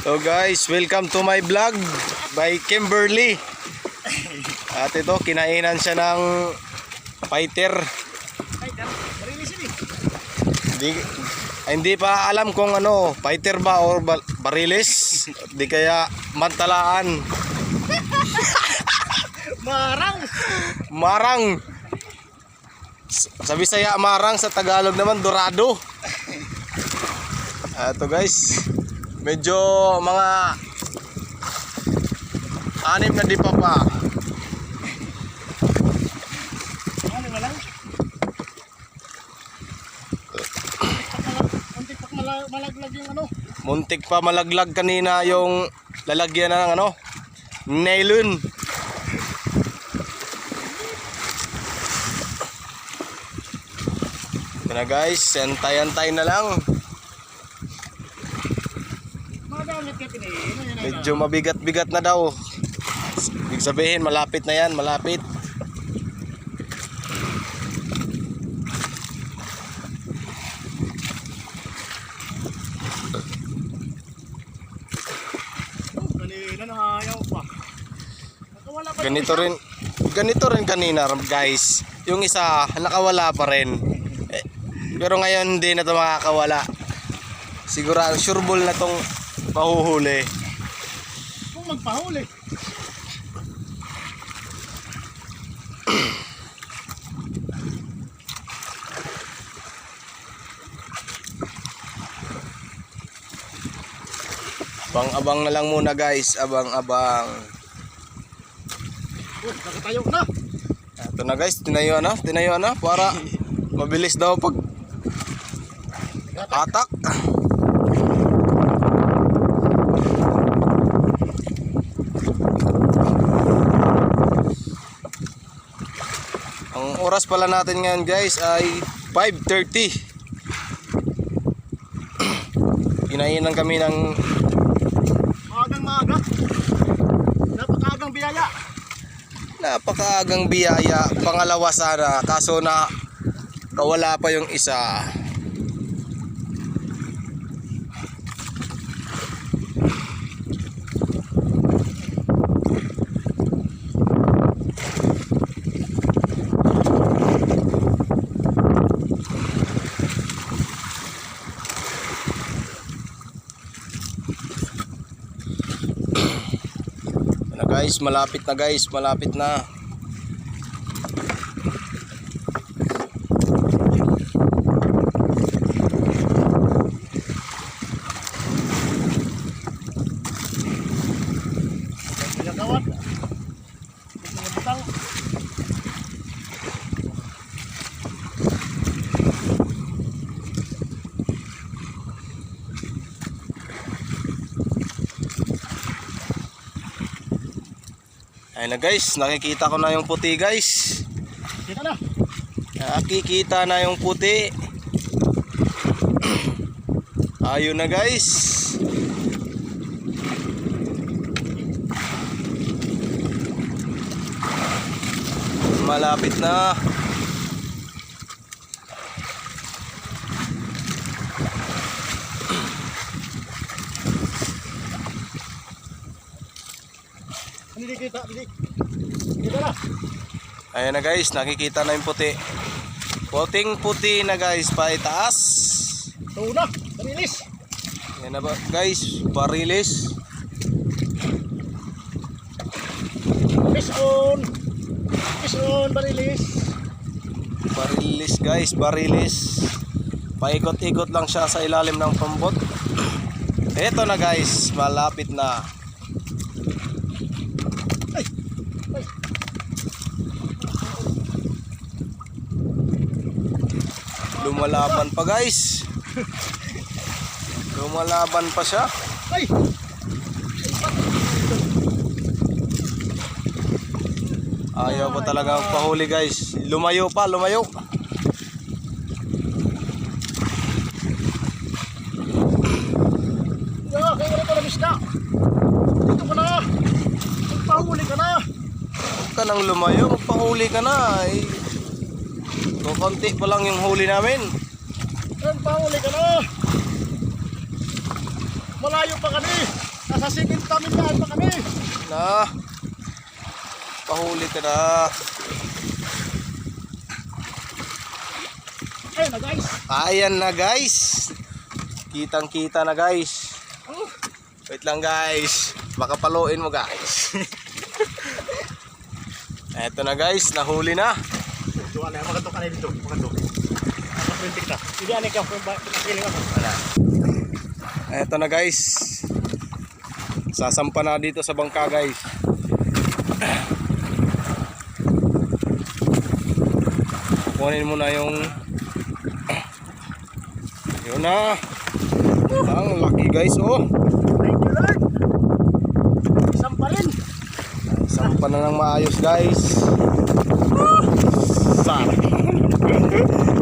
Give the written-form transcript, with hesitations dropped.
So guys, welcome to my vlog by Kimberly. At ito, kinainan siya ng fighter. Hindi pa alam kung ano, fighter ba o barilis. Di kaya mantalaan. Marang. Sa Bisaya marang, sa Tagalog naman dorado. Ito guys, medyo mga 6 na di pa. Malaglag yung ano. Muntik pa malaglag kanina yung lalagyan ng ano, nylon. Ito na guys, antay-antay na lang. Medyo mabigat-bigat na daw. Ibig sabihin malapit na yan, malapit. Ganito rin kanina guys. Yung isa nakawala pa rin. Pero ngayon hindi na ito makakawala. Sigurado sureball na tong mahuhuli. Kung magpahuli. Abang-abang na lang muna guys, abang-abang. Nakatayo na. Ito na guys, tinayo na para mabilis daw pag atak. Ang oras pala natin ngayon guys ay 5:30. Kinainan kami ng maaga. Napakaagang biyaya. Napakaagang biyaya. Pangalawa sana, kaso na kawala pa yung isa. Guys, malapit na guys, malapit na. Ayun na guys, nakikita ko na yung puti guys. Kita na. Nakikita na yung puti. Ayun na guys. Malapit na. Kita na. Ayan na guys, nakikita na yung puti. Puting puti na guys, paitaas. Ito na, barilis. Ayan na ba guys, barilis. Fish on, barilis. Barilis guys, barilis. Paikot-ikot lang siya sa ilalim ng pambot. Ito na guys, malapit na. Lumalaban pa guys. Lumalaban pa siya. Ayaw pa talaga magpahuli guys. Lumayo pa, lumayo. Kaya wala pa na isda. Dito ka na. Magpahuli ka na. Huwag ka nang lumayo, magpahuli ka na. Konti pa lang yung huli namin. Magpahuli ka na. Malayo pa kami. Nasa second pamilyahan pa kami. Na. Pahuli ka na. Ayun na guys. Ayan na guys. Kitang kita na guys. Oh, Wait lang guys. Baka paluin mo guys. Eto na guys. Nahuli na. doon na. Makato ka na dito. Makato. Nakaprinti kita. Hindi anay ka. Pinakiling ako. Eto na guys. Sasampa na dito sa bangka guys. Kunin mo na yung yun na. Ang laki guys oh. Thank you Lord. Isang pa rin. Sampa na ng maayos guys. Sarap.